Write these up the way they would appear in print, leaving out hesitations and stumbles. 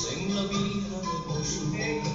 en la vida de consumir.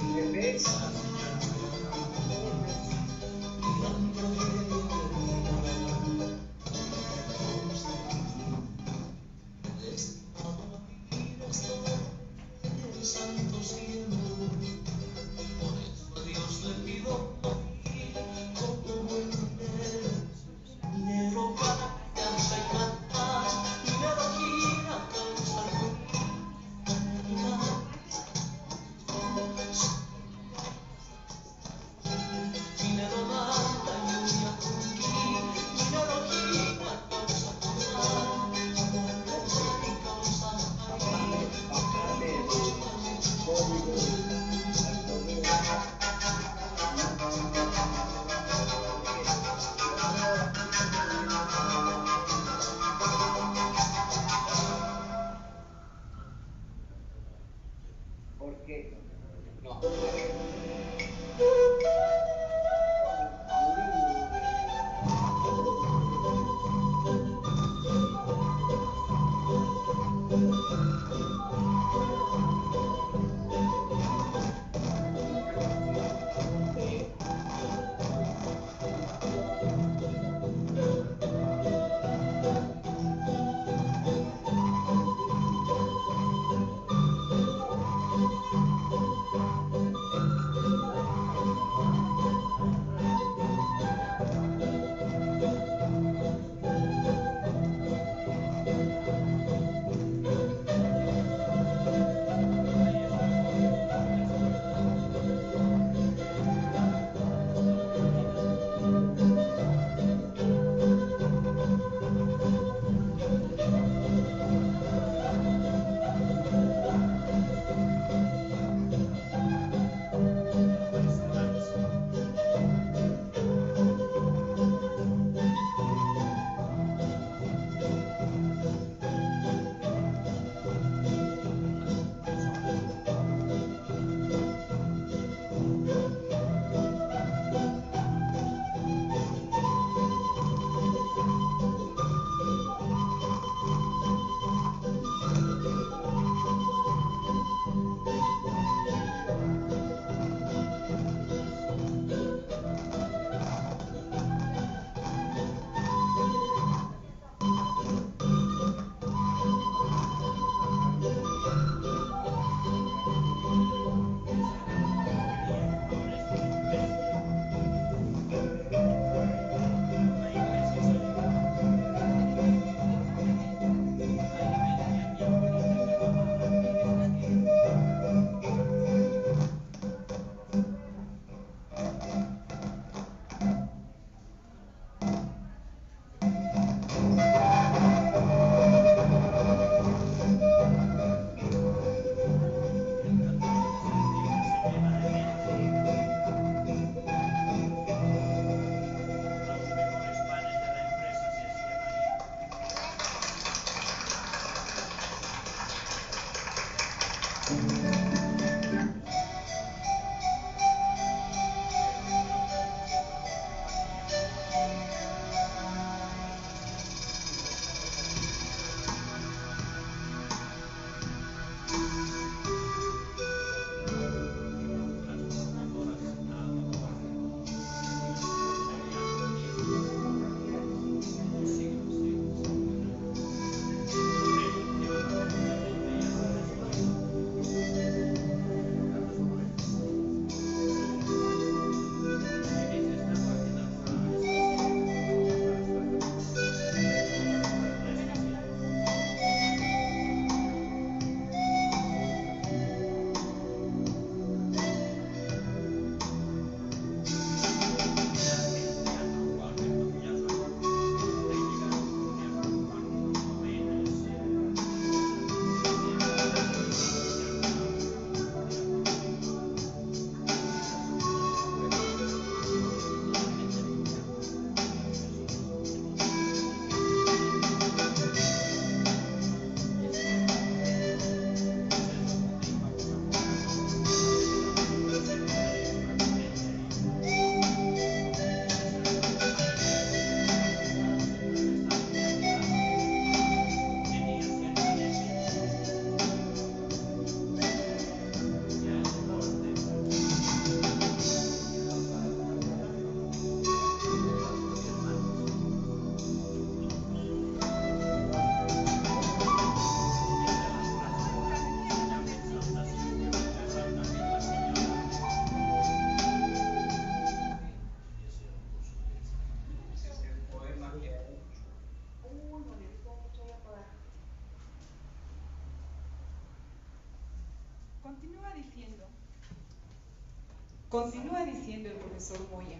Continúa diciendo el profesor Moya.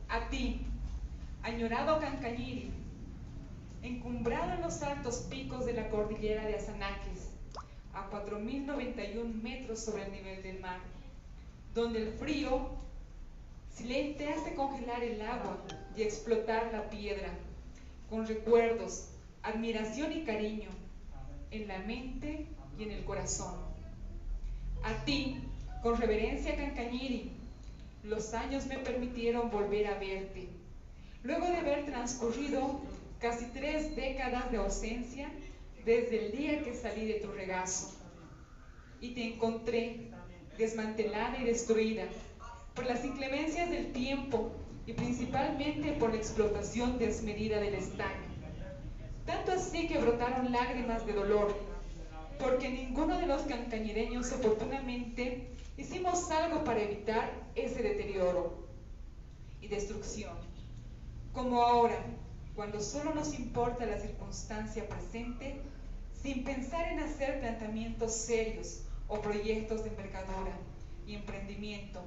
A ti, añorado Cancañiri, encumbrado en los altos picos de la cordillera de Azanaques, a 4.091 metros sobre el nivel del mar, donde el frío silente hace congelar el agua y explotar la piedra, con recuerdos, admiración y cariño en la mente y en el corazón. A ti, con reverencia Cancañiri, los años me permitieron volver a verte, luego de haber transcurrido casi 3 décadas de ausencia desde el día que salí de tu regazo, y te encontré desmantelada y destruida por las inclemencias del tiempo y principalmente por la explotación desmedida del estaño. Tanto así que brotaron lágrimas de dolor, porque ninguno de los cancañireños oportunamente hicimos algo para evitar ese deterioro y destrucción. Como ahora, cuando solo nos importa la circunstancia presente, sin pensar en hacer planteamientos serios o proyectos de envergadura y emprendimiento,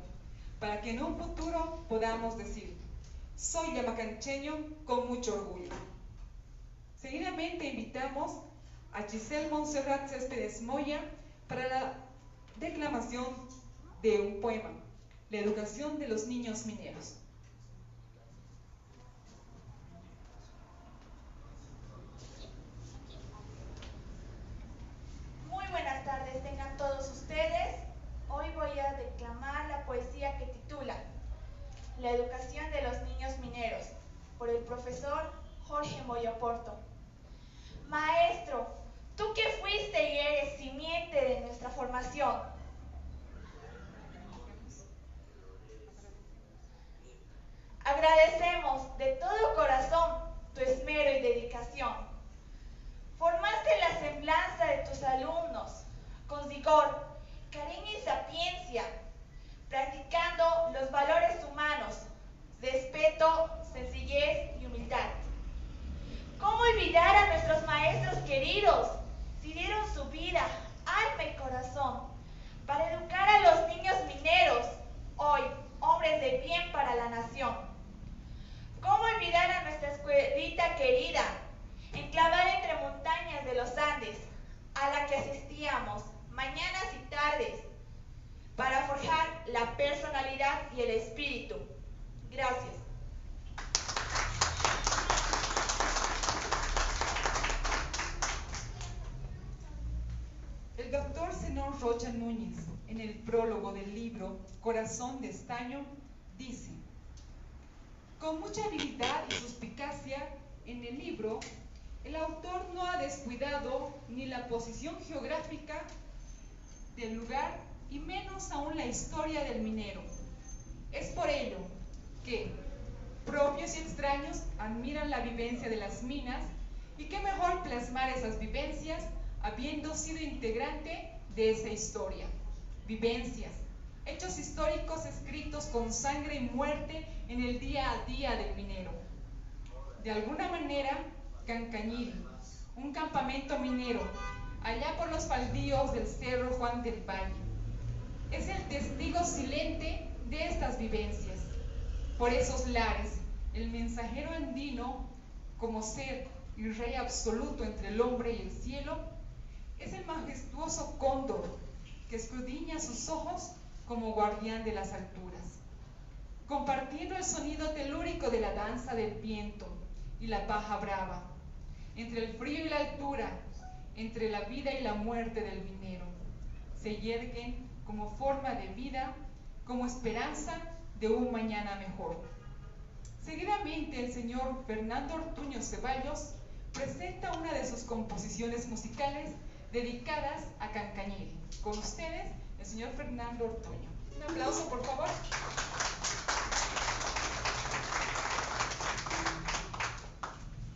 para que en un futuro podamos decir, soy yamacancheño con mucho orgullo. Seguidamente invitamos a Giselle Montserrat Céspedes Moya para la declamación de un poema, La educación de los niños mineros. Muy buenas tardes tengan todos ustedes. Hoy voy a declamar la poesía que titula La educación de los niños mineros, por el profesor Jorge Moya Porto. Maestro, tú que fuiste y eres simiente de nuestra formación, agradecemos de todo corazón tu esmero y dedicación. Formaste la semblanza de tus alumnos con vigor, cariño y sapiencia, practicando los valores humanos, respeto, sencillez y humildad. ¿Cómo olvidar a nuestros maestros queridos si dieron su vida, alma y corazón para educar a los niños mineros, hoy hombres de bien para la nación? ¿Cómo olvidar a nuestra escuelita querida, enclavada entre montañas de los Andes, a la que asistíamos mañanas y tardes para forjar la personalidad y el espíritu? Gracias. El doctor Zenón Rocha Núñez, en el prólogo del libro Corazón de Estaño, dice: con mucha habilidad y suspicacia en el libro, el autor no ha descuidado ni la posición geográfica del lugar y menos aún la historia del minero. Es por ello que propios y extraños admiran la vivencia de las minas, y qué mejor plasmar esas vivencias habiendo sido integrante de esa historia. Vivencias, hechos históricos escritos con sangre y muerte en el día a día del minero. De alguna manera, Cancañiri, un campamento minero, allá por los baldíos del Cerro Juan del Valle, es el testigo silente de estas vivencias. Por esos lares, el mensajero andino, como ser y rey absoluto entre el hombre y el cielo, es el majestuoso cóndor que escudriña sus ojos como guardián de las alturas, compartiendo el sonido telúrico de la danza del viento y la paja brava, entre el frío y la altura, entre la vida y la muerte del minero, se yerguen como forma de vida, como esperanza de un mañana mejor. Seguidamente, el señor Fernando Ortuño Ceballos presenta una de sus composiciones musicales dedicadas a Cancañiri. Con ustedes, el señor Fernando Ortuño. Un aplauso, por favor.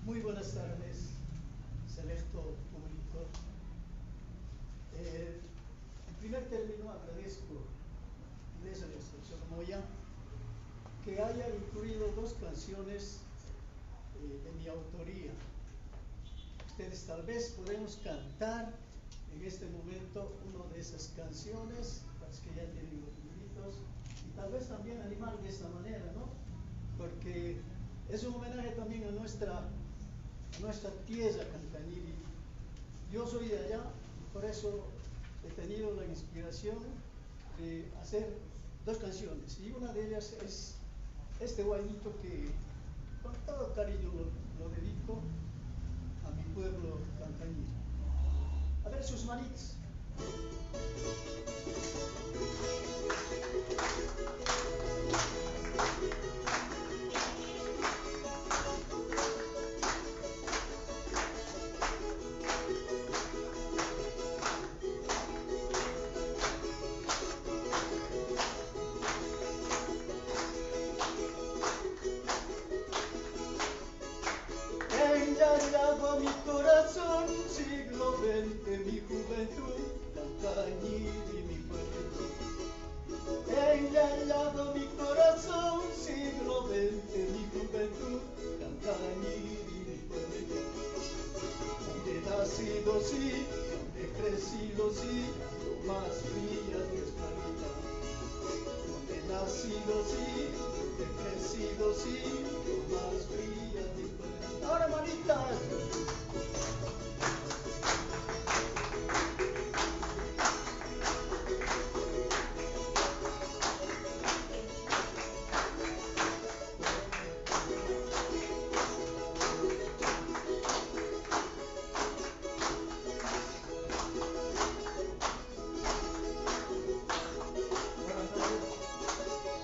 Muy buenas tardes, selecto público. En primer término, agradezco a la profesor Moya que haya incluido 2 canciones de mi autoría. Ustedes tal vez podemos cantar en este momento una de esas canciones, para los que ya tienen los libritos, y tal vez también animar de esta manera, ¿no? Porque es un homenaje también a nuestra tierra Cancañiri. Yo soy de allá, y por eso he tenido la inspiración de hacer dos canciones, y una de ellas es este guayito que con todo cariño lo dedico a mi pueblo Cancañiri. A ver sus manitas. Engañado mi corazón, siglo XX, mi juventud, Cancañiri, mi pueblo. Engañado mi corazón, siglo XX, mi juventud, Cancañiri, mi pueblo. Donde he nacido, sí, donde he crecido, sí, lo más fría de nuestra vida. Donde he nacido, sí, donde he crecido, sí, lo más fría de nuestra vida. Ahora, manitas.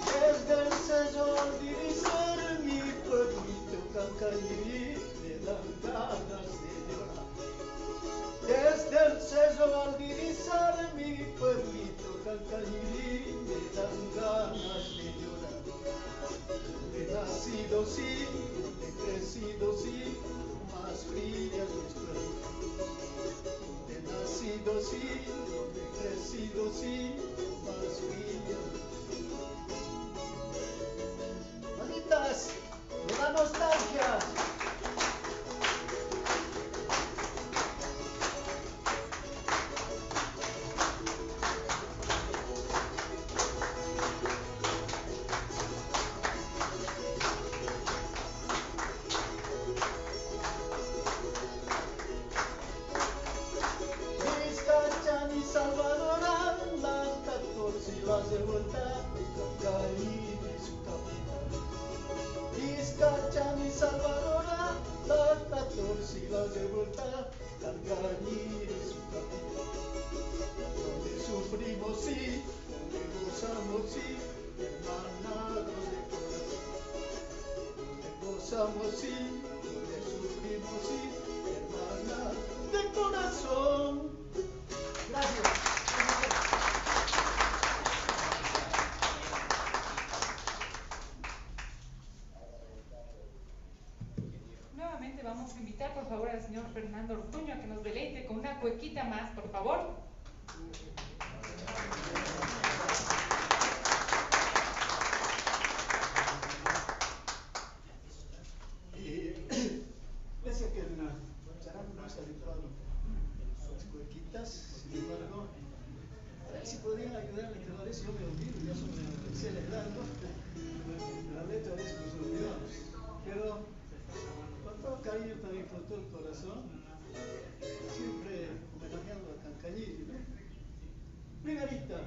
Desde el sello al divisar mi pueblito Cancañiri, me dan ganas de llorar. Desde el sello al divisar mi pueblito Cancañiri, me dan ganas de llorar. Donde he nacido, sí, donde he crecido, sí, más fría es nuestra vida. Donde he nacido, sí, donde he crecido, sí, más fría. Manitas, me da nostalgia. Vizcachani, Salvador, las 14 ibas de vuelta, Cancañiri su capital. Vizcachani, Salvador, las 14 ibas de vuelta, Cancañiri su capital. Donde sufrimos, sí, donde gozamos, sí, hermanados de corazón. Donde gozamos, sí, donde sufrimos, sí, hermanados de corazón. Gracias. Nuevamente vamos a invitar por favor al señor Fernando Ortuño a que nos deleite con una cuequita más, por favor. Pese a que el charango no es habitual a las cuequitas, sin embargo, a ver si podrían ayudarme, que a veces yo me olvido, ya sobre la tercera edad, ¿no? La letra a veces nos olvidamos, pero con todo cariño también, con todo el corazón, siempre homenajeando a Cancañiri, ¿no? Primerita.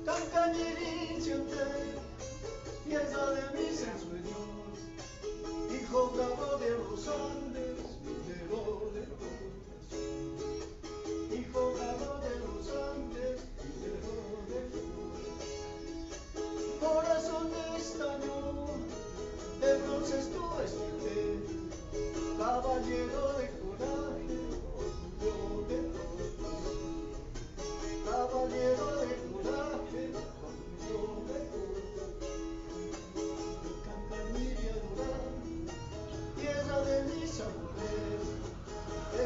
Cancañiri siempre, pieza de mis ensueños, hijo bravo de los Andes, minero de corazón. Hijo bravo de los Andes, minero de corazón de estaño, de bronce es tu estirpe, caballero de coraje, orgullo de todos. Caballero de coraje, orgullo de todos. Cancañiri adorada, tierra de mis amores,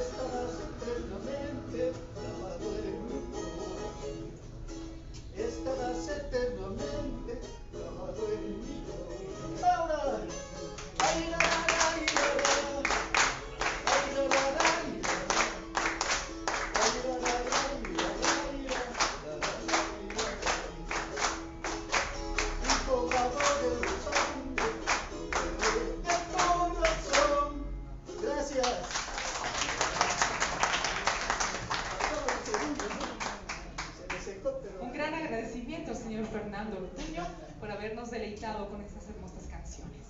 estarás eternamente grabado en mi corazón. por habernos deleitado con estas hermosas canciones.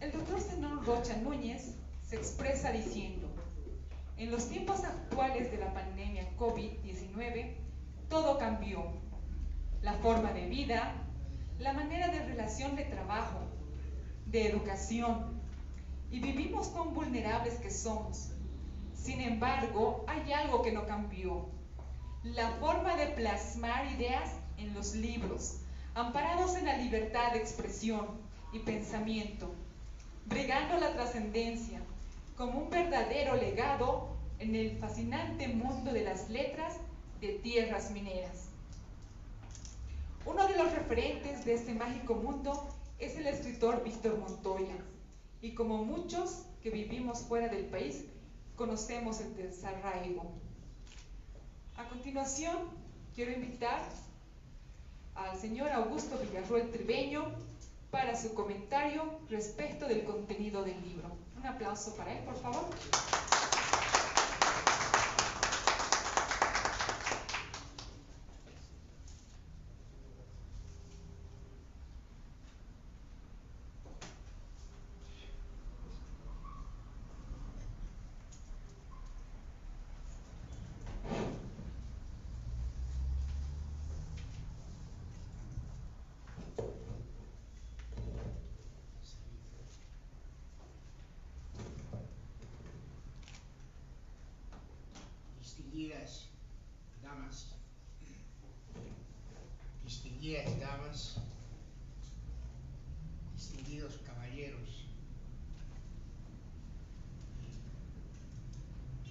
El doctor Zenón Rocha Núñez se expresa diciendo: en los tiempos actuales de la pandemia COVID-19, todo cambió. La forma de vida, la manera de relación de trabajo, de educación, y vivimos tan vulnerables que somos. Sin embargo, hay algo que no cambió: la forma de plasmar ideas en los libros, amparados en la libertad de expresión y pensamiento, bregando la trascendencia como un verdadero legado en el fascinante mundo de las letras de tierras mineras. Uno de los referentes de este mágico mundo es el escritor Víctor Montoya, y como muchos que vivimos fuera del país, conocemos el desarraigo. A continuación, quiero invitar al señor Augusto Villarroel Tribeño para su comentario respecto del contenido del libro. Un aplauso para él, por favor. Distinguidas damas, distinguidos caballeros,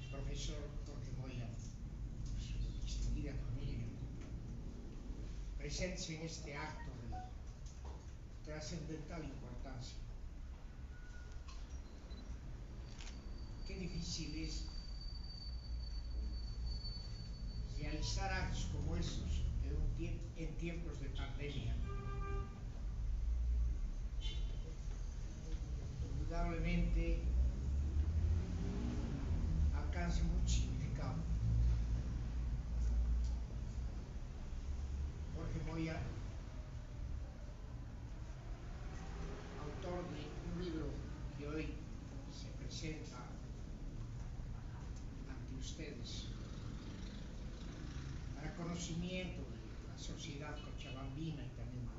profesor Jorge Moya, su distinguida familia, presentes en este acto de trascendental importancia. Qué difícil es realizar actos como estos en tiempos de pandemia. Indudablemente alcanza mucho significado. Jorge Moya, autor de un libro que hoy se presenta ante ustedes para conocimiento de la sociedad cochabambina y también del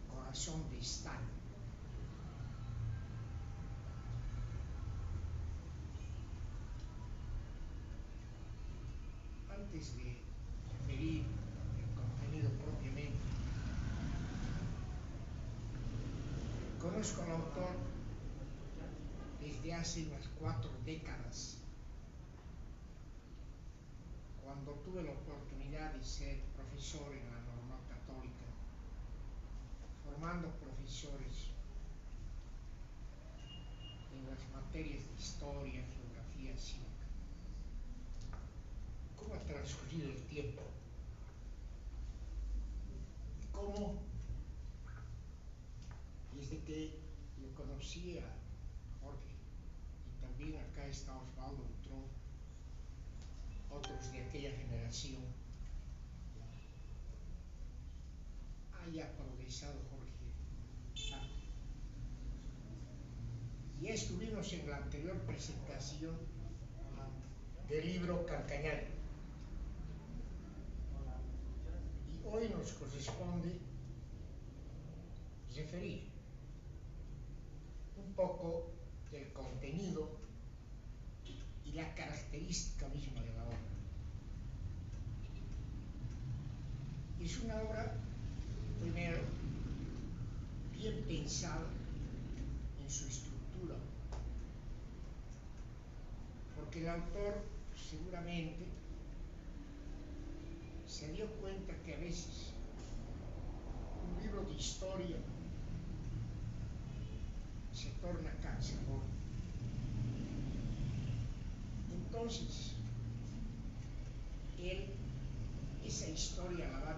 corazón de estaño. Antes de referir el contenido propiamente, conozco al autor desde hace unas 4 décadas, cuando tuve la oportunidad de ser profesor en la Normal Católica, formando profesores en las materias de historia, geografía, cívica. ¿Cómo ha transcurrido el tiempo? ¿Cómo, desde que lo conocí a Jorge, y también acá está Osvaldo Butrón, otros de aquella generación, haya progresado Jorge tanto? Y estuvimos en la anterior presentación del libro Carcañal. Y hoy nos corresponde referir un poco del contenido y la característica misma de la obra. Es una obra, primero, bien pensada en su estructura, porque el autor seguramente se dio cuenta que a veces un libro de historia se torna cansador. Entonces, él esa historia la va a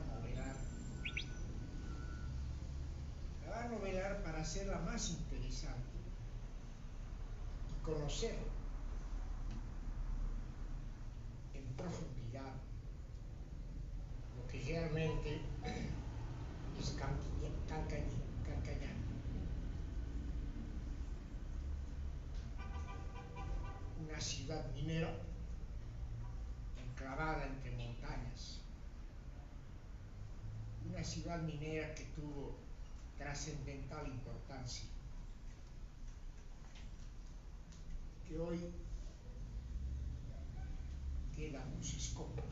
novelar para hacerla más interesante y conocer en profundidad lo realmente es Calcañán, una ciudad minera enclavada entre montañas, una ciudad minera que tuvo trascendental importancia, que hoy quedan los escombros,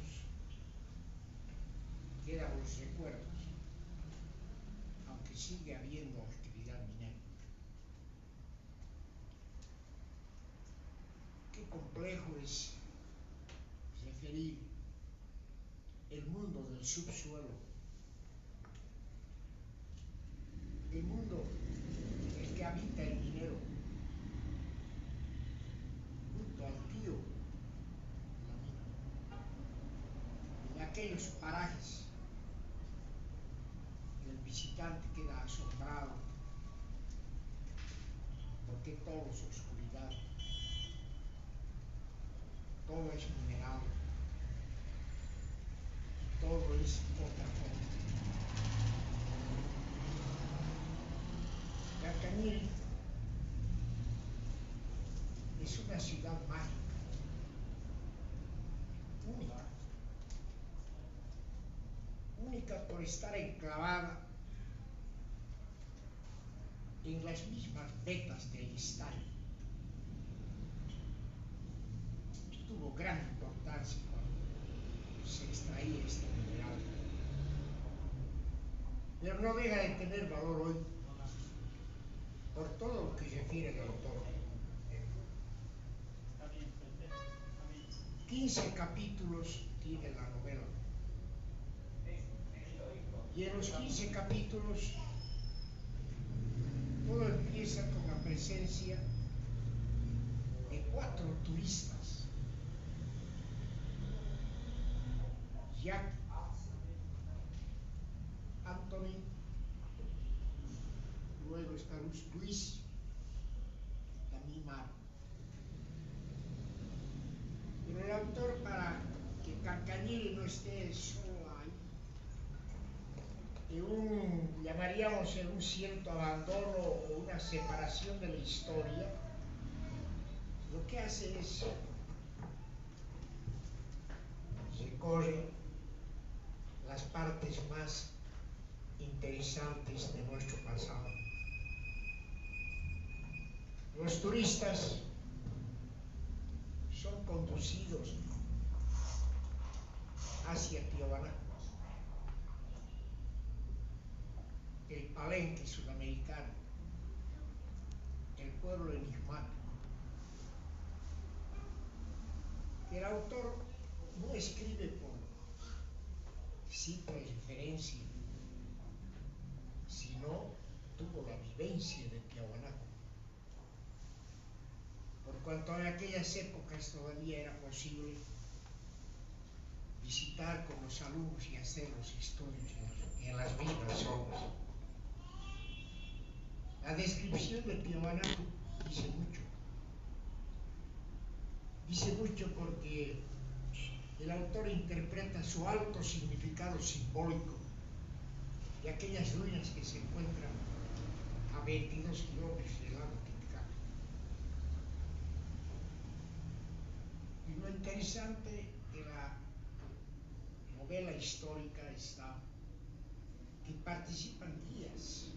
quedan los recuerdos, aunque sigue habiendo actividad minera. Qué complejo es referir el mundo del subsuelo, el mundo en el que habita el minero, junto al tío, la mina, en aquellos parajes que el visitante queda asombrado porque todo es oscuridad, todo es mineral, todo es otra forma. Calcañil es una ciudad mágica, única por estar enclavada en las mismas vetas del estaño. Tuvo gran importancia cuando se extraía este mineral, pero no deja de tener valor hoy por todo lo que refiere al autor. 15 capítulos tiene la novela, y en los 15 capítulos todo empieza con la presencia de 4 turistas: Jack, Anthony, luego está Luis, también Mar. Pero el autor, para que Calcañil no esté solo ahí, llamaríamos en un cierto abandono o una separación de la historia, lo que hace es recorre las partes más interesantes de nuestro pasado. Los turistas son conducidos hacia Tijuana, el palenque sudamericano, el pueblo enigmático, que el autor no escribe por simple referencia, sino tuvo la vivencia de Tiahuanaco, por cuanto en aquellas épocas todavía era posible visitar con los alumnos y hacer los estudios en las mismas obras. La descripción de Tiahuanaco dice mucho porque el autor interpreta su alto significado simbólico de aquellas ruinas que se encuentran a 22 kilómetros del lago Titicaca. Y lo interesante de la novela histórica está que participan guías,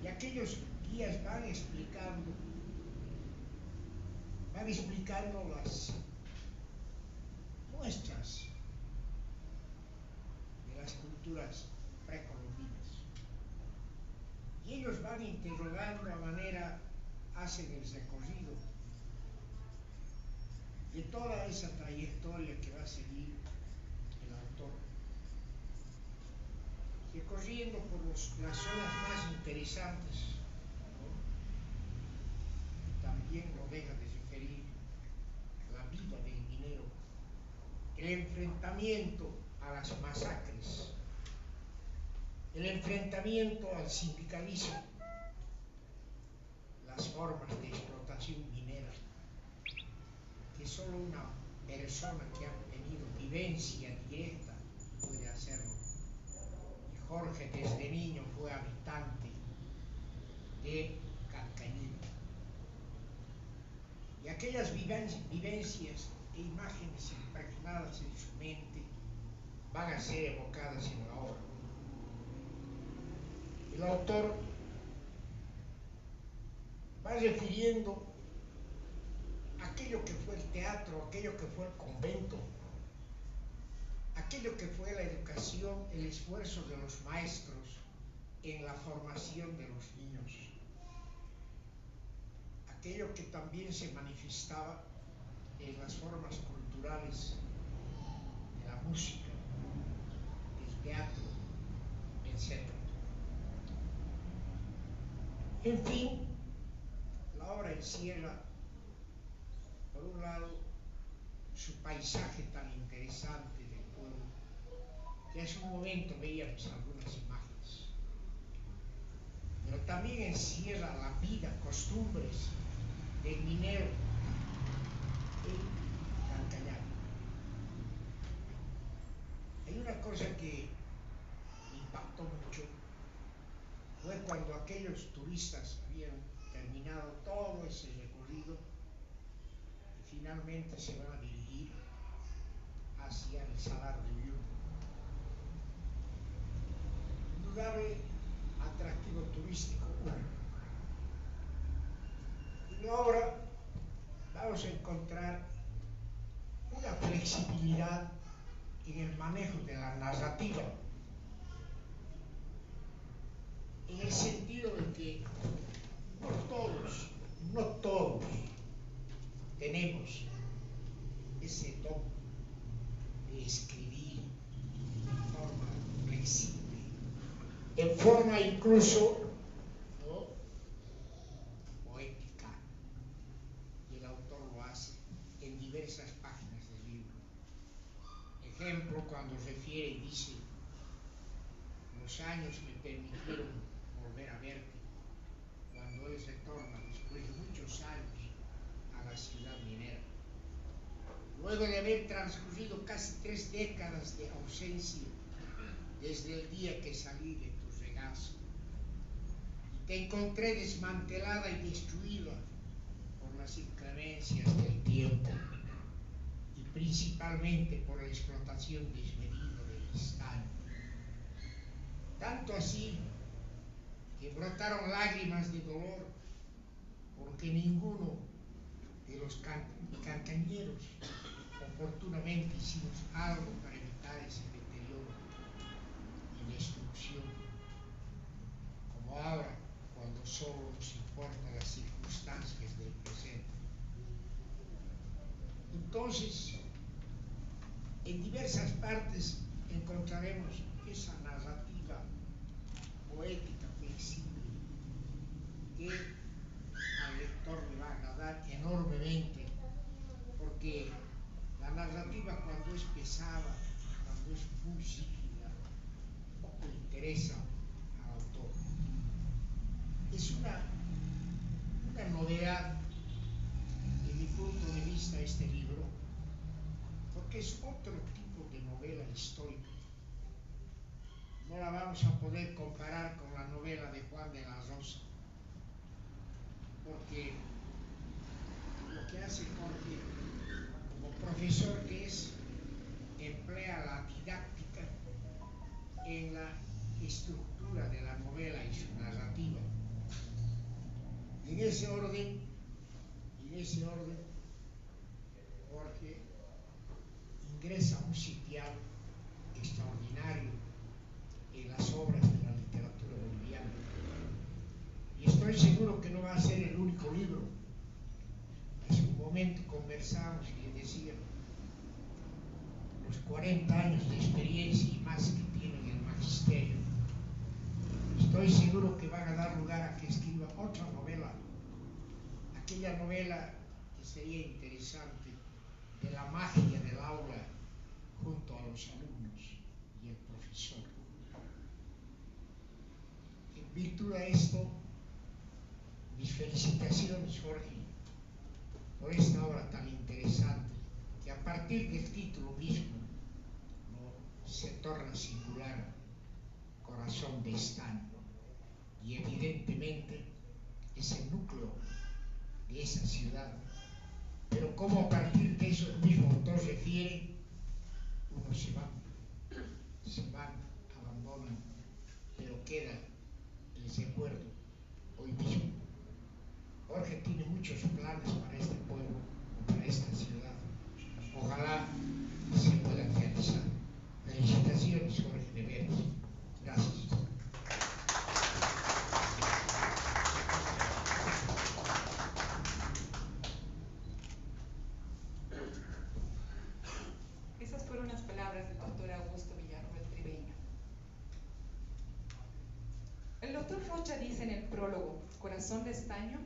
y aquellos guías van explicando las muestras de las culturas precolombinas, y ellos van interrogando a manera, hacen el recorrido de toda esa trayectoria que va a seguir el autor, recorriendo por las zonas más interesantes, ¿no? También no deja de referir la vida del minero, el enfrentamiento a las masacres, el enfrentamiento al sindicalismo, las formas de explotación minera, que solo una persona que ha tenido vivencia directa Jorge desde niño fue habitante de Calcañido. Y aquellas vivencias e imágenes impregnadas en su mente van a ser evocadas en la obra. El autor va refiriendo aquello que fue el teatro, aquello que fue el convento, aquello que fue la educación, el esfuerzo de los maestros en la formación de los niños, aquello que también se manifestaba en las formas culturales de la música, del teatro, etc. En fin, la obra encierra, por un lado, su paisaje tan interesante del pueblo, que hace un momento veíamos algunas imágenes, pero también encierra la vida, costumbres del minero en Calcañar. Hay una cosa que me impactó mucho, fue cuando aquellos turistas habían terminado todo ese recorrido y finalmente se van a dirigir hacia el Salar de Uyuni. Indudable atractivo turístico único. En la obra vamos a encontrar una flexibilidad en el manejo de la narrativa, en el sentido de que no todos tenemos ese don de escribir de forma flexible, en forma incluso, ¿no?, poética, y el autor lo hace en diversas páginas del libro. Ejemplo, cuando refiere y dice: los años me permitieron volver a verte, cuando él retorna después de muchos años a la ciudad minera, luego de haber transcurrido casi 3 décadas de ausencia desde el día que salí de tu regazo, y te encontré desmantelada y destruida por las inclemencias del tiempo y principalmente por la explotación desmedida del estaño. Tanto así que brotaron lágrimas de dolor porque ninguno de los calcañeros oportunamente hicimos algo para evitar ese deterioro y destrucción, como ahora, cuando solo nos importan las circunstancias del presente. Entonces, en diversas partes encontraremos esa narrativa poética, flexible, que al lector le va a agradar enormemente, porque la narrativa, cuando es pesada, cuando es muy rígida, poco interesa al autor. Es una novedad, desde mi punto de vista, este libro, porque es otro tipo de novela histórica. No la vamos a poder comparar con la novela de Juan de la Rosa, porque lo que hace Jorge, como profesor que es, emplea la didáctica en la estructura de la novela y su narrativa. En ese orden, Jorge ingresa a un sitial extraordinario en las obras de la literatura boliviana. Y estoy seguro que no va a ser el único libro. Hace un momento conversamos y le decía los 40 años de experiencia y más que tiene en el magisterio. Estoy seguro que van a dar lugar a que escriba otra novela, aquella novela que sería interesante, de la magia del aula junto a los alumnos y el profesor. En virtud de esto, mis felicitaciones, Jorge, por esta obra tan interesante, que a partir del título mismo, ¿no?, se torna singular, corazón de estaño. Y evidentemente es el núcleo de esa ciudad. Pero como a partir de eso el mismo autor refiere, uno se van, abandonan, pero queda el recuerdo hoy mismo. Jorge tiene muchos planes para este pueblo, para esta ciudad. Ojalá se puedan realizar. Felicitaciones, Jorge, de veras. Gracias. Esas fueron las palabras del doctor Augusto Villarroel Tribeño. El doctor Rocha dice en el prólogo, Corazón de estaño,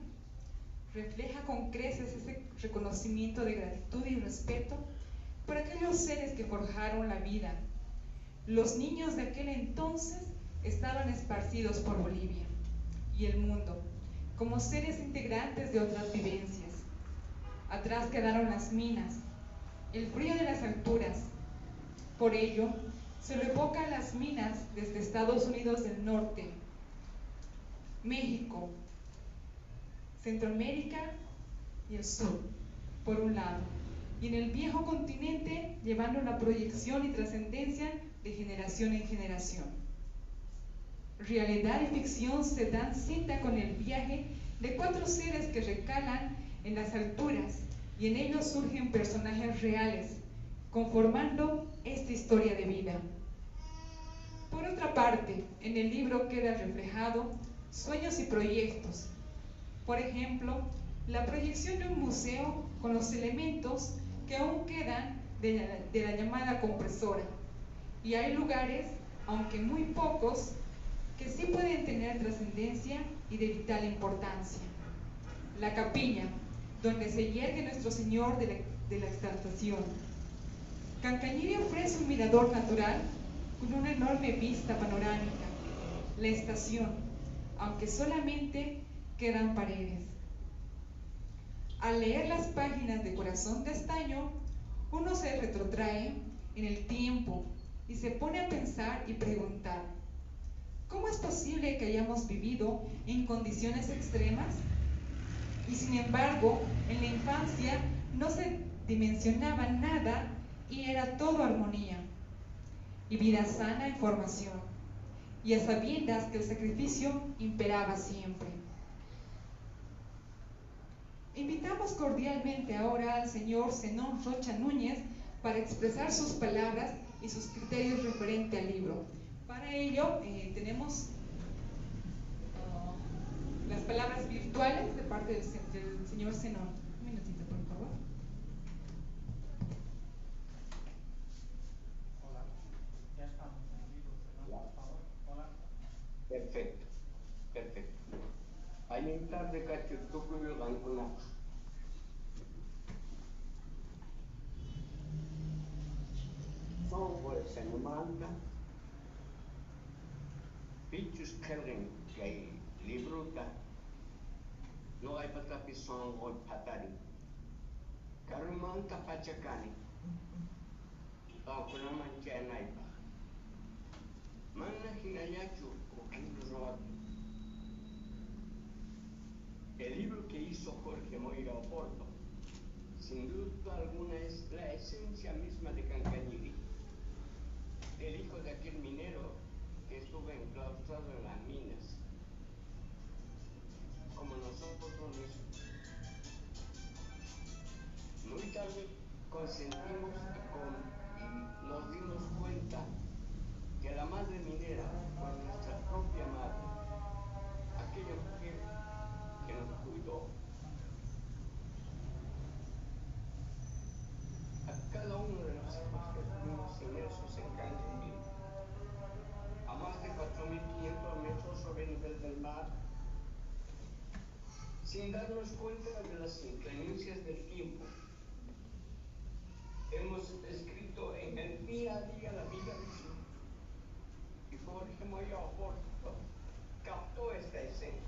refleja con creces ese reconocimiento de gratitud y respeto por aquellos seres que forjaron la vida. Los niños de aquel entonces estaban esparcidos por Bolivia y el mundo, como seres integrantes de otras vivencias. Atrás quedaron las minas, el frío de las alturas. Por ello, se lo evocan las minas desde Estados Unidos del Norte, México, Centroamérica y el sur, por un lado, y en el viejo continente llevando la proyección y trascendencia de generación en generación. Realidad y ficción se dan cita con el viaje de 4 seres que recalan en las alturas y en ellos surgen personajes reales, conformando esta historia de vida. Por otra parte, en el libro queda reflejado sueños y proyectos. Por ejemplo, la proyección de un museo con los elementos que aún quedan de la llamada compresora. Y hay lugares, aunque muy pocos, que sí pueden tener trascendencia y de vital importancia. La capilla, donde se yergue Nuestro Señor de la Exaltación. Cancañiri ofrece un mirador natural con una enorme vista panorámica. La estación, aunque solamente quedan paredes. Al leer las páginas de Corazón de estaño, uno se retrotrae en el tiempo y se pone a pensar y preguntar, ¿cómo es posible que hayamos vivido en condiciones extremas? Y sin embargo, en la infancia no se dimensionaba nada y era todo armonía y vida sana en formación, y a sabiendas que el sacrificio imperaba siempre. Invitamos cordialmente ahora al señor Zenón Rocha Núñez para expresar sus palabras y sus criterios referente al libro. Para ello tenemos las palabras virtuales de parte del señor Zenón. Un minutito, por favor. Hola, ya estamos en vivo, Zenón, por favor. Hola. Perfecto, perfecto. Hay tarde cacho tukuyo languna. Son pues se manda. Pichus kellen que libruta. No hay patapison o patari. Karumanta pachakani. Aunque no mancha naipa. Mana hinayachu o kinrod. El libro que hizo Jorge Moira Oporto, sin duda alguna, es la esencia misma de Cancañiri, el hijo de aquel minero que estuvo enclaustrado en las minas, como nosotros mismos. Muy tarde consentimos y nos dimos cuenta que la madre minera fue nuestra propia madre, aquella mujer que nos cuidó. A cada uno de los hijos que estuvimos inmersos en Cancañiri, a más de 4.500 metros sobre el nivel del mar, sin darnos cuenta de las inclemencias del tiempo, hemos escrito en el día a día la vida de su hijo. Y Jorge Moya Oporto captó esta esencia.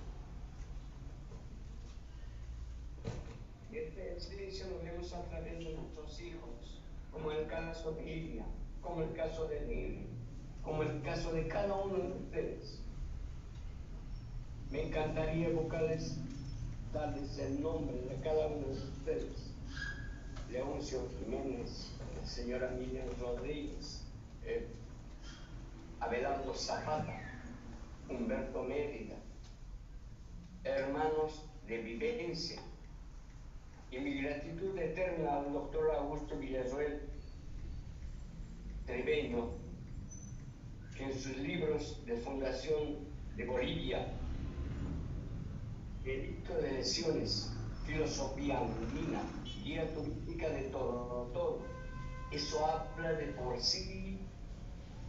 Esta esencia lo vemos a través de nuestros hijos, como el caso de Ilia, como el caso de Nili, como el caso de cada uno de ustedes. Me encantaría evocarles, darles el nombre de cada uno de ustedes: Leoncio Jiménez, la señora Miriam Rodríguez, Abelardo Zapata, Humberto Mérida, hermanos de vivencia, y mi gratitud eterna al doctor Augusto Villarroel Trebeño, que en sus libros de Fundación de Bolivia, Edicto de Lesiones, Filosofía Andina, Guía Turística de todo, eso habla de por sí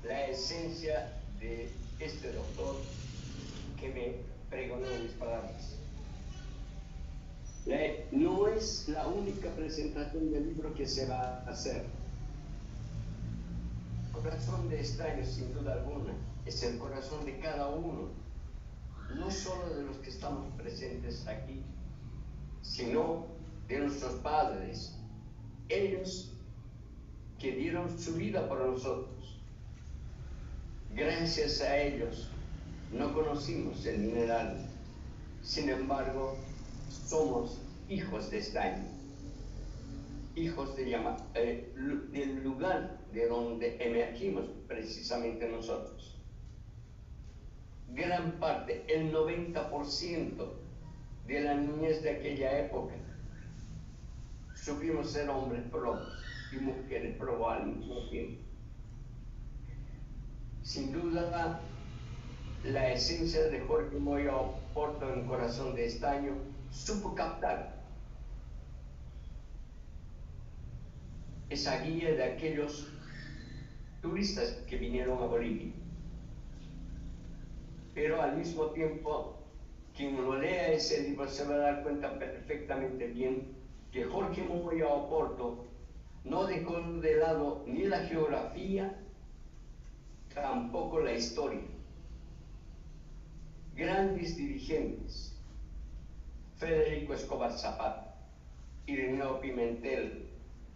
la esencia de este doctor que me pregonó en mis palabras. No es la única presentación del libro que se va a hacer. Corazón de Estaño, sin duda alguna, es el corazón de cada uno, no solo de los que estamos presentes aquí, sino de nuestros padres, ellos que dieron su vida por nosotros. Gracias a ellos no conocimos el mineral, sin embargo, somos hijos de Estaño, hijos del lugar de donde emergimos precisamente nosotros. Gran parte, el 90% de la niñez de aquella época, supimos ser hombres probos y mujeres probos al mismo tiempo. Sin duda, la esencia de Jorge Moya Oporto en Corazón de Estaño supo captar esa guía de aquellos turistas que vinieron a Bolivia. Pero al mismo tiempo, quien lo lea ese libro se va a dar cuenta perfectamente bien que Jorge Moya Oporto no dejó de lado ni la geografía, tampoco la historia. Grandes dirigentes, Federico Escobar Zapata, Ireneo Pimentel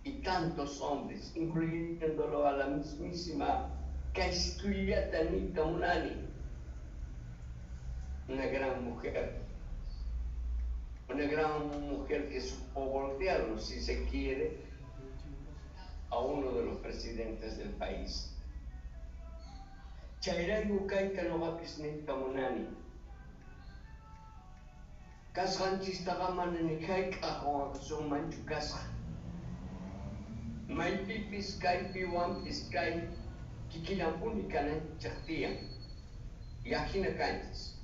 y tantos hombres, incluyéndolo a la mismísima Caixtullata Nita Munani, una gran mujer que supo voltearnos, si se quiere, a uno de los presidentes del país. Chayrayu Kaita Novapis Nita Munani, Kashanchis Tagaman en Kaika o son Manchu Casa. Maipipis Kaipi Wampis Kai, Kikilampuni Kanan Chaktian, Yajina Kanchis.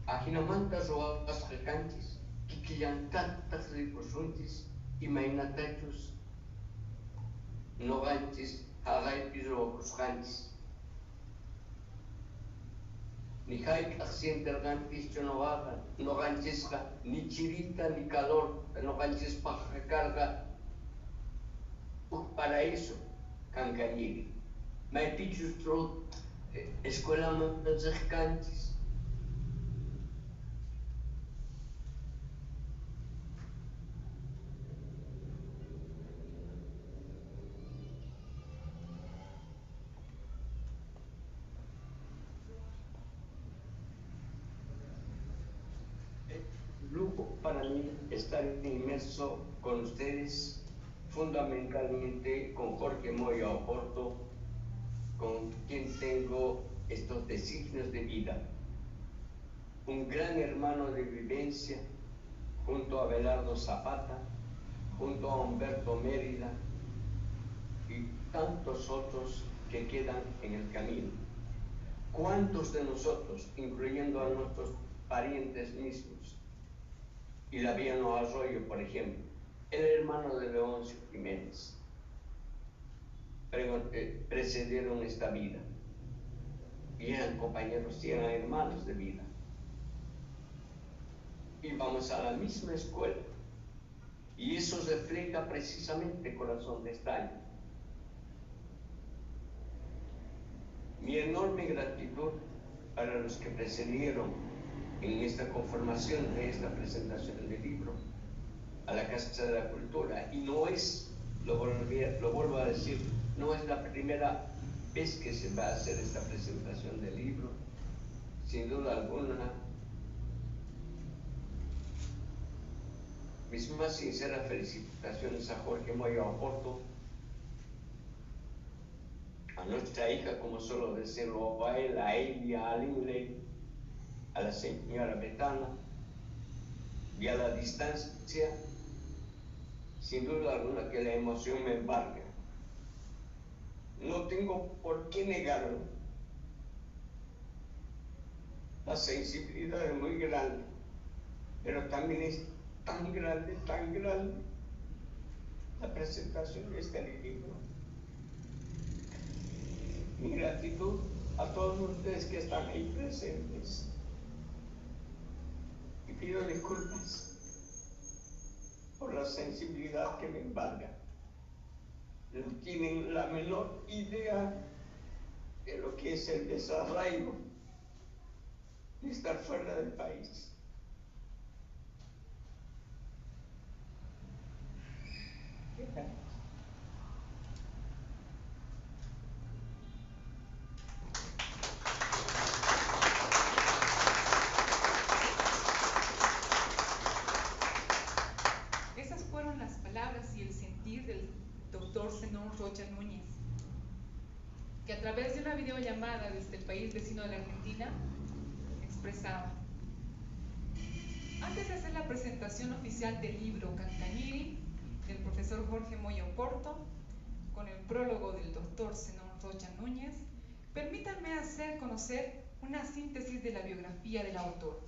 Ajinamantas roas recanchis, Kikilantatas ricosunchis, y mainatachus, noganchis, hagaipis roacusganchis. Ni haik asientergantis chonovaga, no ganchisca, ni chirita ni calor, no ganchis paja carga. Paraíso, Cancañiri. Maipichus tro, escuela mantas canchis. Lujo para mí estar inmerso con ustedes, fundamentalmente con Jorge Moya Oporto, con quien tengo estos designios de vida. Un gran hermano de vivencia, junto a Abelardo Zapata, junto a Humberto Mérida y tantos otros que quedan en el camino. ¿Cuántos de nosotros, incluyendo a nuestros parientes mismos, y Laviano Arroyo, por ejemplo, el hermano de Leoncio Jiménez, precedieron esta vida y eran compañeros y eran hermanos de vida? Y vamos a la misma escuela, y eso refleja precisamente Corazón de Estaño. Mi enorme gratitud para los que precedieron en esta conformación de esta presentación del libro, a la Casa de la Cultura, y no es, lo vuelvo a decir, no es la primera vez que se va a hacer esta presentación del libro. Sin duda alguna, mis más sinceras felicitaciones a Jorge Moya Oporto, a nuestra hija, como suelo decirlo, a él, a Elia, a Linley, a la señora Betana, y a la distancia, sin duda alguna que la emoción me embarga. No tengo por qué negarlo. La sensibilidad es muy grande, pero también es tan grande la presentación de este libro. Mi gratitud a todos ustedes que están ahí presentes. Y pido disculpas por la sensibilidad que me embarga. No tienen la menor idea de lo que es el desarraigo de estar fuera del país. Esas fueron las palabras y el sentir del doctor Zenón Rocha Núñez, que a través de una videollamada desde el país vecino de la Argentina expresaba: antes de hacer la presentación oficial del libro Cancañiri del profesor Jorge Moya Oporto, con el prólogo del doctor Zenón Rocha Núñez, permítanme hacer conocer una síntesis de la biografía del autor.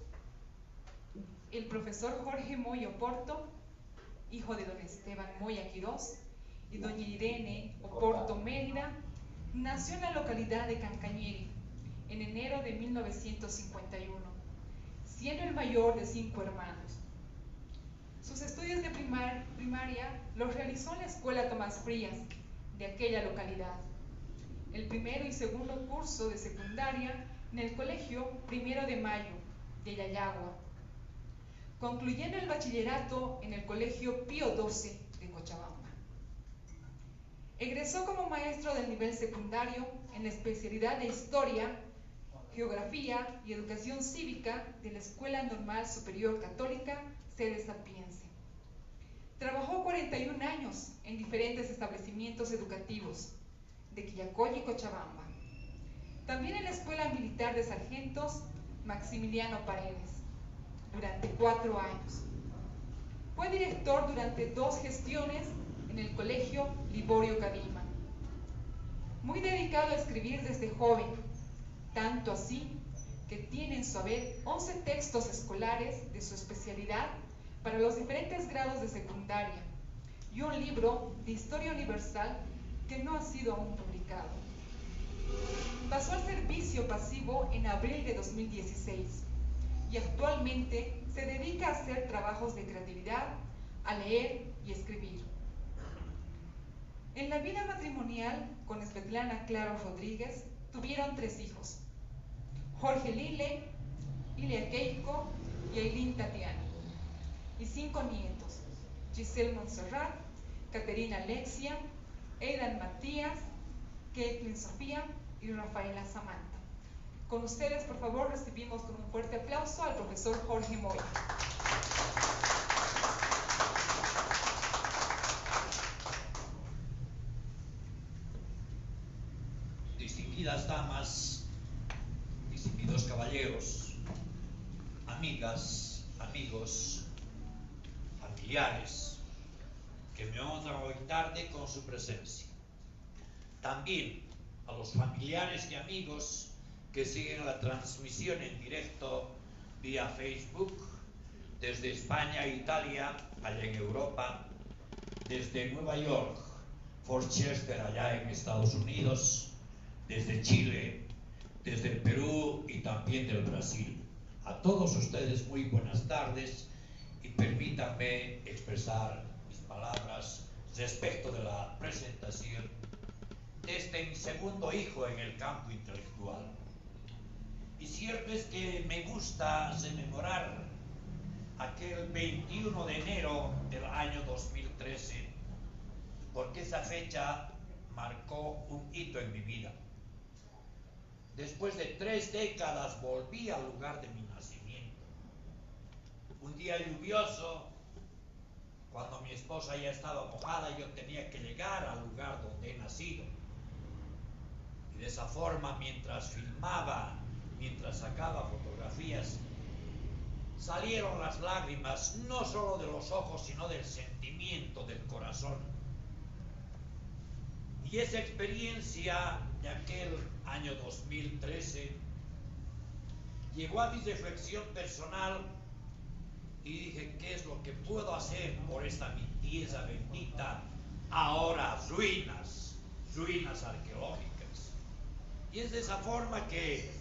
El profesor Jorge Moya Oporto, hijo de don Esteban Moya Quirós y doña Irene Oporto Mérida, nació en la localidad de Cancañiri en enero de 1951, siendo el mayor de 5 hermanos. Sus estudios de primaria los realizó en la escuela Tomás Frías de aquella localidad. El primero y segundo curso de secundaria en el colegio 1 de Mayo de Yayagua, concluyendo el bachillerato en el colegio Pío XII de Cochabamba. Egresó como maestro del nivel secundario en la especialidad de Historia, Geografía y Educación Cívica de la Escuela Normal Superior Católica Sede Sapiense. Trabajó 41 años en diferentes establecimientos educativos de Quillacollo y Cochabamba. También en la Escuela Militar de Sargentos Maximiliano Paredes durante 4 años. Fue director durante 2 gestiones en el Colegio Liborio Cadima. Muy dedicado a escribir desde joven, tanto así que tiene en su haber 11 textos escolares de su especialidad para los diferentes grados de secundaria y un libro de historia universal que no ha sido aún publicado. Pasó al servicio pasivo en abril de 2016 y actualmente se dedica a hacer trabajos de creatividad, a leer y escribir. En la vida matrimonial con Svetlana Claro Rodríguez tuvieron 3 hijos: Jorge Lile, Ilia Keiko y Ailín Tatiana, y 5 nietos: Giselle Montserrat, Caterina Alexia, Aidan Matías, Caitlin Sofía y Rafaela Samantha. Con ustedes, por favor, recibimos con un fuerte aplauso al profesor Jorge Moya. Distinguidas damas, distinguidos caballeros, amigas, amigos, familiares, que me honran hoy tarde con su presencia. También a los familiares y amigos que siguen la transmisión en directo vía Facebook, desde España e Italia, allá en Europa, desde Nueva York, Fort Chester, allá en Estados Unidos, desde Chile, desde el Perú y también del Brasil. A todos ustedes muy buenas tardes y permítanme expresar mis palabras respecto de la presentación de este mi segundo hijo en el campo intelectual. Y cierto es que me gusta rememorar aquel 21 de enero del año 2013, porque esa fecha marcó un hito en mi vida. Después de 3 décadas volví al lugar de mi nacimiento. Un día lluvioso, cuando mi esposa ya estaba mojada, yo tenía que llegar al lugar donde he nacido. Y de esa forma, mientras filmaba, mientras sacaba fotografías, salieron las lágrimas, no solo de los ojos, sino del sentimiento, del corazón. Y esa experiencia de aquel año 2013 llegó a mi reflexión personal y dije, ¿qué es lo que puedo hacer por esta mi tierra bendita? Ahora ruinas arqueológicas. Y es de esa forma que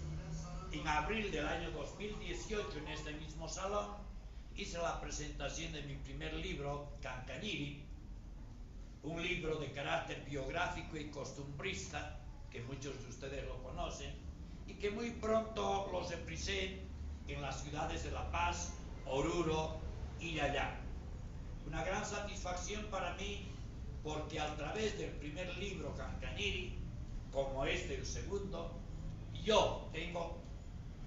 en abril del año 2018, en este mismo salón, hice la presentación de mi primer libro, Cancañiri, un libro de carácter biográfico y costumbrista, que muchos de ustedes lo conocen, y que muy pronto lo reprisé en las ciudades de La Paz, Oruro y Yayá. Una gran satisfacción para mí, porque a través del primer libro, Cancañiri, como este el segundo, yo tengo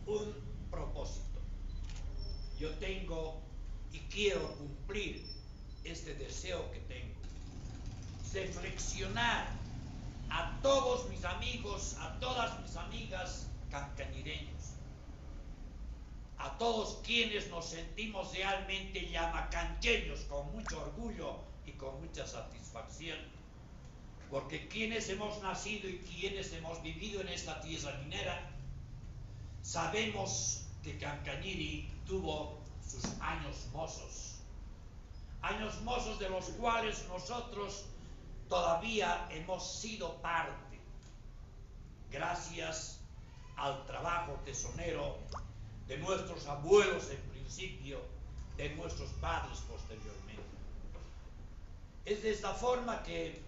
un propósito. Yo tengo y quiero cumplir este deseo que tengo, reflexionar a todos mis amigos, a todas mis amigas cancañireños, a todos quienes nos sentimos realmente yamacancheños con mucho orgullo y con mucha satisfacción, porque quienes hemos nacido y quienes hemos vivido en esta tierra minera, sabemos que Cancañiri tuvo sus años mozos de los cuales nosotros todavía hemos sido parte, gracias al trabajo tesonero de nuestros abuelos en principio, de nuestros padres posteriormente. Es de esta forma que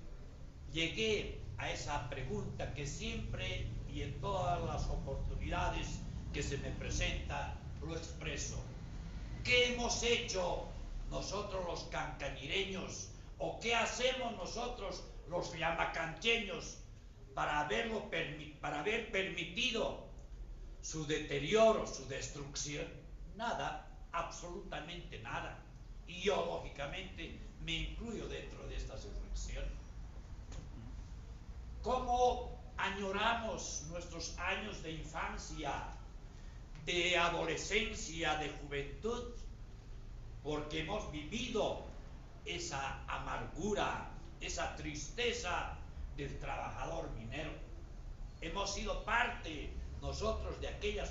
llegué a esa pregunta que siempre y en todas las oportunidades que se me presenta lo expreso. ¿Qué hemos hecho nosotros los cancañireños o qué hacemos nosotros los yamacancheños para haber permitido su deterioro, su destrucción? Nada, absolutamente nada. Y yo, lógicamente, me incluyo dentro de esta reflexión. ¿Cómo añoramos nuestros años de infancia, de adolescencia, de juventud? Porque hemos vivido esa amargura, esa tristeza del trabajador minero. Hemos sido parte nosotros de aquella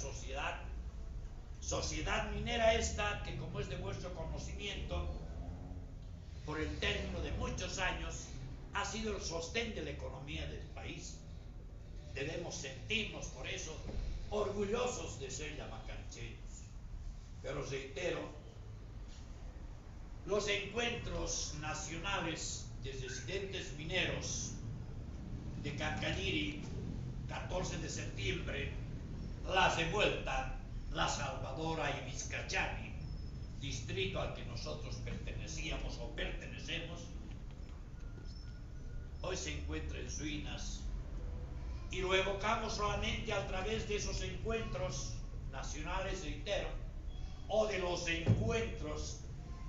sociedad minera esta que, como es de vuestro conocimiento, por el término de muchos años ha sido el sostén de la economía del país. Debemos sentirnos por eso orgullosos de ser yamacancheños. Pero reitero, los encuentros nacionales de residentes mineros de Cancañiri, 14 de septiembre, La Revuelta, La Salvadora y Vizcachani, distrito al que nosotros pertenecíamos o pertenecemos, hoy se encuentra en ruinas, y lo evocamos solamente a través de esos encuentros nacionales, reitero, o de los encuentros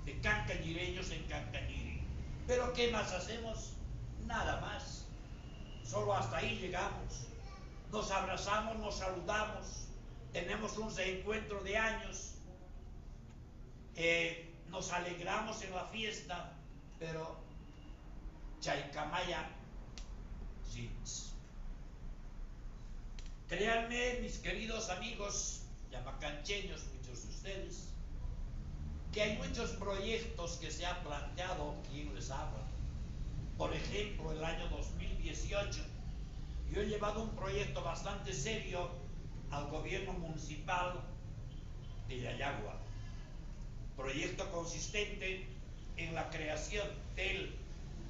de cancañireños en Cancañiri. Pero ¿qué más hacemos? Nada más. Solo hasta ahí llegamos. Nos abrazamos, nos saludamos, tenemos un reencuentro de años, nos alegramos en la fiesta, pero Chaicamaya, sí. Créanme, mis queridos amigos yamacancheños, muchos de ustedes, que hay muchos proyectos que se han planteado. ¿Quién les habla? Por ejemplo, el año 2018, yo he llevado un proyecto bastante serio al gobierno municipal de Yayagua. Proyecto consistente en la creación del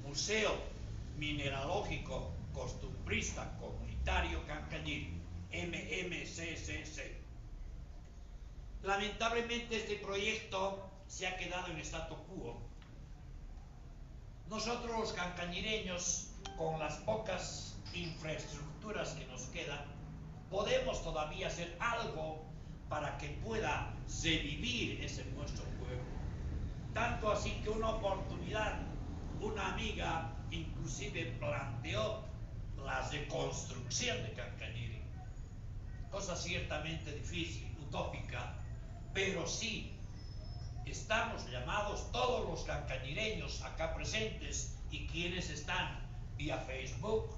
Museo Mineralógico Costumbrista Comunitario Cancañiri, MMCCC. Lamentablemente este proyecto se ha quedado en statu quo. Nosotros los cancañireños con las pocas infraestructuras que nos quedan, podemos todavía hacer algo para que pueda revivir ese nuestro pueblo. Tanto así que una oportunidad, una amiga inclusive planteó la reconstrucción de Cancañiri, cosa ciertamente difícil, utópica, pero sí estamos llamados todos los cancañireños acá presentes y quienes están vía Facebook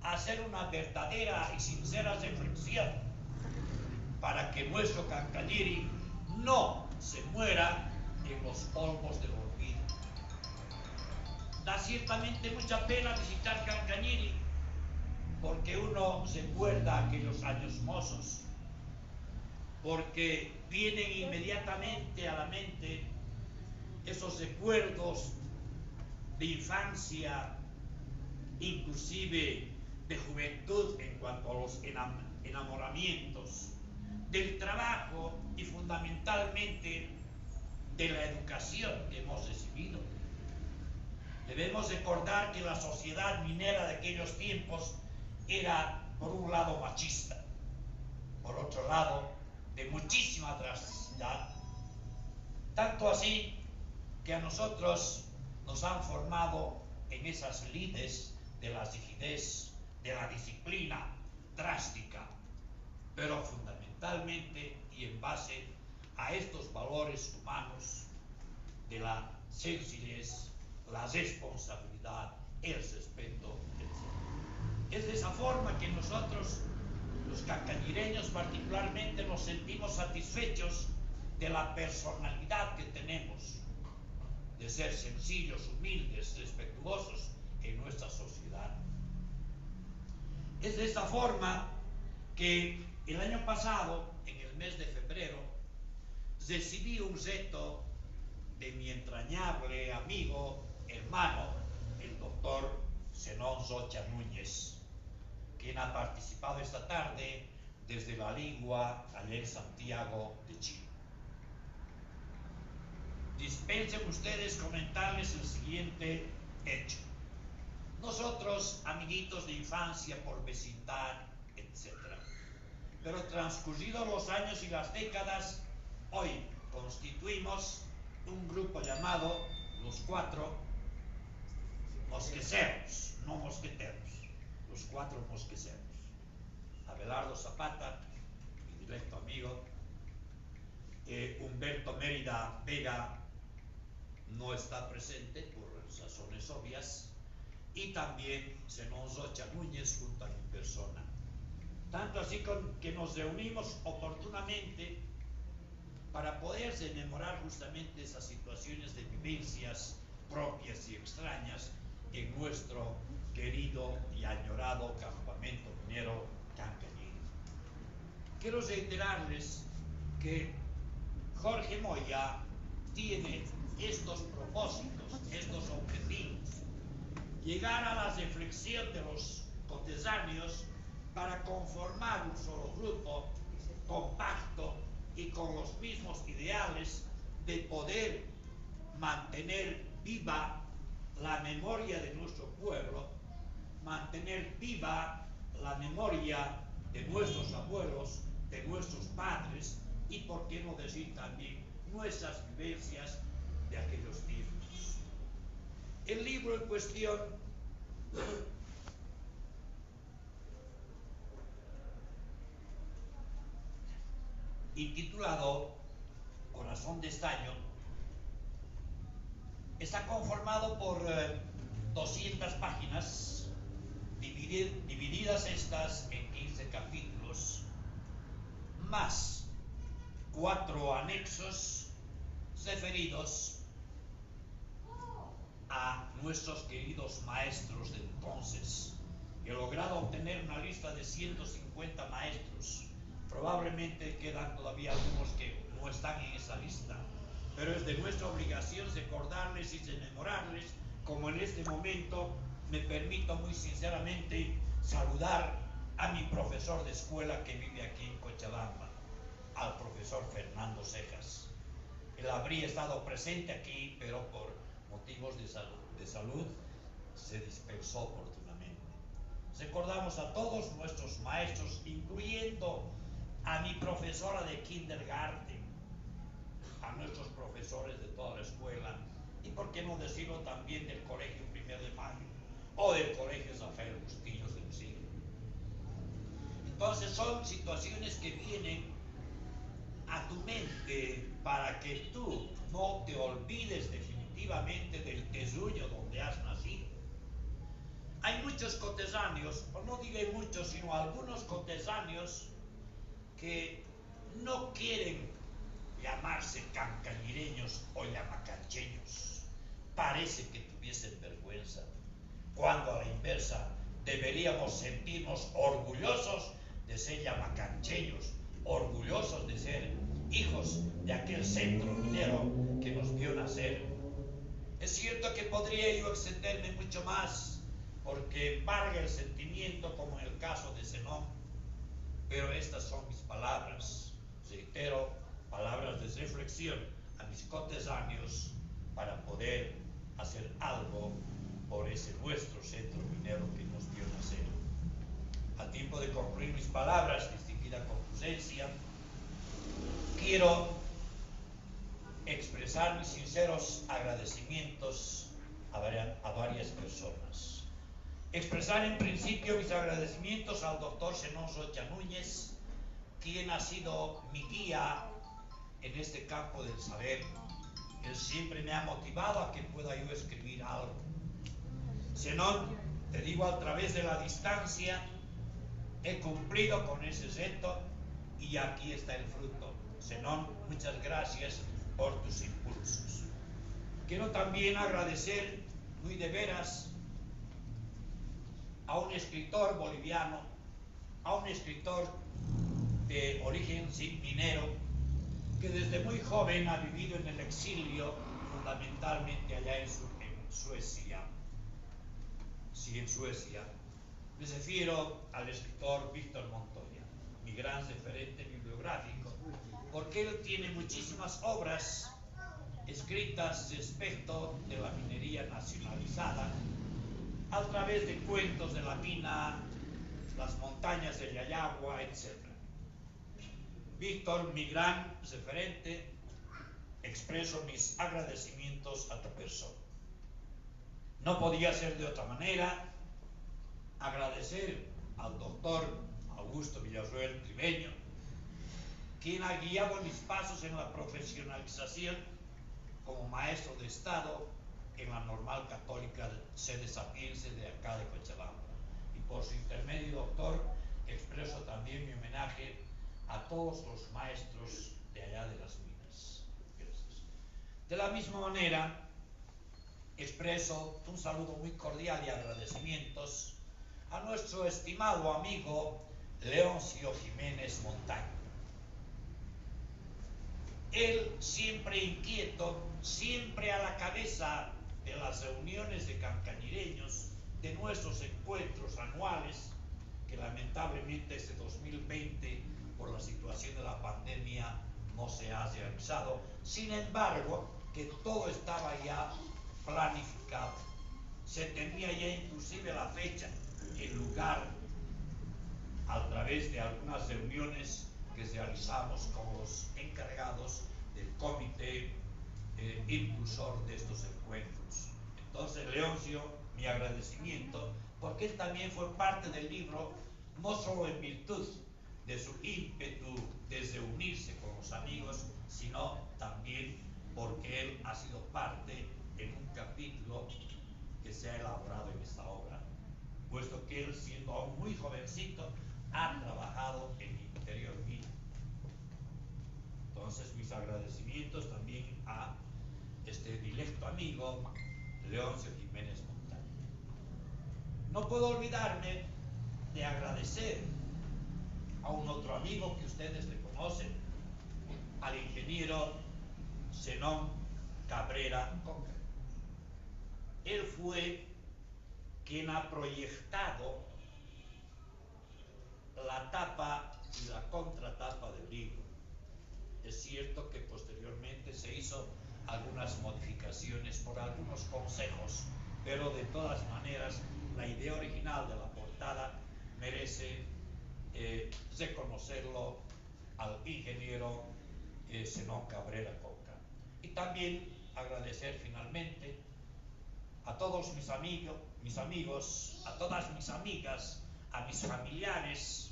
a hacer una verdadera y sincera reflexión para que nuestro Cancañiri no se muera en los polvos del olvido. Da ciertamente mucha pena visitar Cancañiri porque uno se acuerda aquellos años mozos, porque vienen inmediatamente a la mente esos recuerdos de infancia, inclusive de juventud en cuanto a los enamoramientos, del trabajo y fundamentalmente de la educación que hemos recibido. Debemos recordar que la sociedad minera de aquellos tiempos era, por un lado, machista, por otro lado, de muchísima drasticidad, tanto así que a nosotros nos han formado en esas lides de la rigidez, de la disciplina drástica, pero fundamentalmente y en base a estos valores humanos de la sencillez, la responsabilidad, el respeto, etc. Es de esa forma que nosotros, los cancañireños particularmente, nos sentimos satisfechos de la personalidad que tenemos, de ser sencillos, humildes, respetuosos en nuestra sociedad. Es de esta forma que el año pasado, en el mes de febrero, recibí un reto de mi entrañable amigo, hermano, el doctor Zenón Rocha Núñez, quien ha participado esta tarde desde la Ligua, allá en Santiago de Chile. Dispensen ustedes comentarles el siguiente hecho. Nosotros, amiguitos de infancia por vecindad, etc. Pero transcurridos los años y las décadas, hoy constituimos un grupo llamado los 4 mosqueteros, no mosqueteros, los 4 mosqueteros. Abelardo Zapata, mi directo amigo, Humberto Mérida Vega no está presente por razones obvias, y también Zenón Rocha Núñez junto a mi persona. Tanto así que nos reunimos oportunamente para poder rememorar justamente esas situaciones de vivencias propias y extrañas en nuestro querido y añorado campamento minero Cancañiri. Quiero reiterarles que Jorge Moya tiene estos propósitos, estos objetivos: llegar a la reflexión de los coterráneos para conformar un solo grupo compacto y con los mismos ideales de poder mantener viva la memoria de nuestro pueblo, mantener viva la memoria de nuestros abuelos, de nuestros padres y, por qué no decir también, nuestras vivencias de aquellos tiempos. El libro en cuestión intitulado Corazón de Estaño está conformado por 200 páginas, divididas estas en 15 capítulos, más 4 anexos referidos a nuestros queridos maestros de entonces. He logrado obtener una lista de 150 maestros. Probablemente quedan todavía algunos que no están en esa lista, pero es de nuestra obligación recordarles y rememorarles, como en este momento me permito muy sinceramente saludar a mi profesor de escuela que vive aquí en Cochabamba, al profesor Fernando Cejas. Él habría estado presente aquí, pero por motivos de salud se dispensó oportunamente. Recordamos a todos nuestros maestros, incluyendo a mi profesora de kindergarten, a nuestros profesores de toda la escuela, y por qué no decirlo también del Colegio 1 de Mayo o del Colegio Rafael Bustillos del siglo. Entonces son situaciones que vienen a tu mente para que tú no te olvides definitivamente del terruño donde has nacido. Hay muchos coterráneos, o no diré muchos, sino algunos coterráneos que no quieren llamarse cancañireños o llamacancheños. Parece que tuviesen vergüenza, cuando a la inversa deberíamos sentirnos orgullosos de ser llamacancheños, orgullosos de ser hijos de aquel centro minero que nos vio nacer. Es cierto que podría yo extenderme mucho más, porque embarga el sentimiento, como en el caso de Zenón, pero estas son mis palabras, reitero, palabras de reflexión a mis coterráneos para poder hacer algo por ese nuestro centro minero que nos vio nacer. A tiempo de concluir mis palabras, distinguida concludencia, quiero expresar mis sinceros agradecimientos a varias personas. Expresar en principio mis agradecimientos al doctor Zenón Rocha Núñez, quien ha sido mi guía en este campo del saber. Él siempre me ha motivado a que pueda yo escribir algo. Zenón, te digo, a través de la distancia he cumplido con ese reto y aquí está el fruto. Zenón, muchas gracias por tus impulsos. Quiero también agradecer muy de veras a un escritor boliviano, a un escritor de origen minero, que desde muy joven ha vivido en el exilio, fundamentalmente allá en Suecia. Sí, en Suecia. Me refiero al escritor Víctor Montoya, mi gran referente bibliográfico, porque él tiene muchísimas obras escritas respecto de la minería nacionalizada, a través de cuentos de la mina, las montañas de Yayagua, etc. Víctor, mi gran referente, expreso mis agradecimientos a tu persona. No podía ser de otra manera. Agradecer al doctor Augusto Villarroel Tribeño, quien ha guiado mis pasos en la profesionalización como maestro de Estado en la Normal Católica Sede Sapiense de acá de Cochabamba. Y por su intermedio, doctor, expreso también mi homenaje a todos los maestros de allá de las minas. Gracias. De la misma manera, expreso un saludo muy cordial y agradecimientos a nuestro estimado amigo Leoncio Jiménez Montaño. Él, siempre inquieto, siempre a la cabeza de las reuniones de cancañireños, de nuestros encuentros anuales, que lamentablemente este 2020, por la situación de la pandemia, no se ha realizado. Sin embargo, que todo estaba ya planificado. Se tenía ya inclusive la fecha, el lugar, a través de algunas reuniones que realizamos con los encargados del comité impulsor de estos encuentros. Entonces, Leoncio, mi agradecimiento, porque él también fue parte del libro, no solo en virtud de su ímpetu de reunirse con los amigos, sino también porque él ha sido parte en un capítulo que se ha elaborado en esta obra, puesto que él, siendo aún muy jovencito, ha trabajado en el interior mío. Entonces, mis agradecimientos también a este directo amigo Leoncio Jiménez Montaño. No puedo olvidarme de agradecer a un otro amigo que ustedes le conocen, al ingeniero Zenón Cabrera Coca. Él fue quien ha proyectado la tapa y la contratapa del libro. Es cierto que posteriormente se hizo algunas modificaciones por algunos consejos, pero de todas maneras la idea original de la portada presentada merece reconocerlo al ingeniero Zenón Cabrera Coca. Y también agradecer finalmente a todos mis amigos, a todas mis amigas, a mis familiares,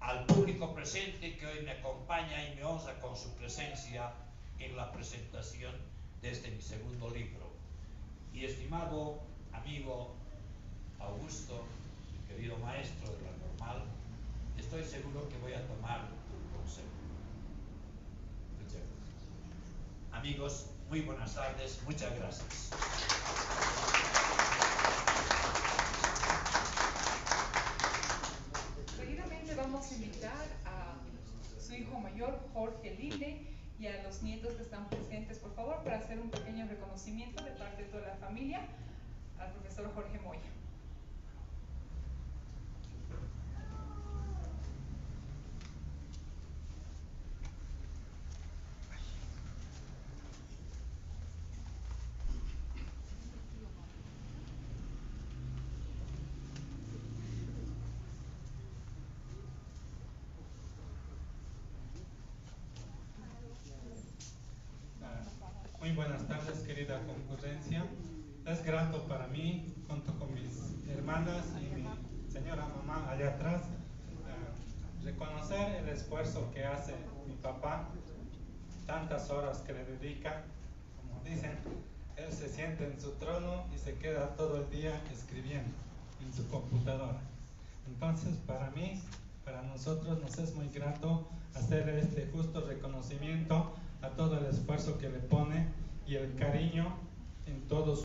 al público presente que hoy me acompaña y me honra con su presencia en la presentación de este mi segundo libro. Y estimado amigo Augusto, mi querido maestro de la normal, estoy seguro que voy a tomar tu consejo. Muchas gracias. Amigos, muy buenas tardes, muchas gracias. Seguidamente vamos a invitar a su hijo mayor, Jorge Linde, y a los nietos que están presentes, por favor, para hacer un pequeño reconocimiento de parte de toda la familia al profesor Jorge Moya. Muy buenas tardes, querida concurrencia. Es grato para mí, junto con mis hermanas y mi señora mamá allá atrás, reconocer el esfuerzo que hace mi papá, tantas horas que le dedica. Como dicen, él se sienta en su trono y se queda todo el día escribiendo en su computadora. Entonces, para mí, para nosotros nos es muy grato hacer este justo reconocimiento a todo el esfuerzo que le pone y el cariño en todos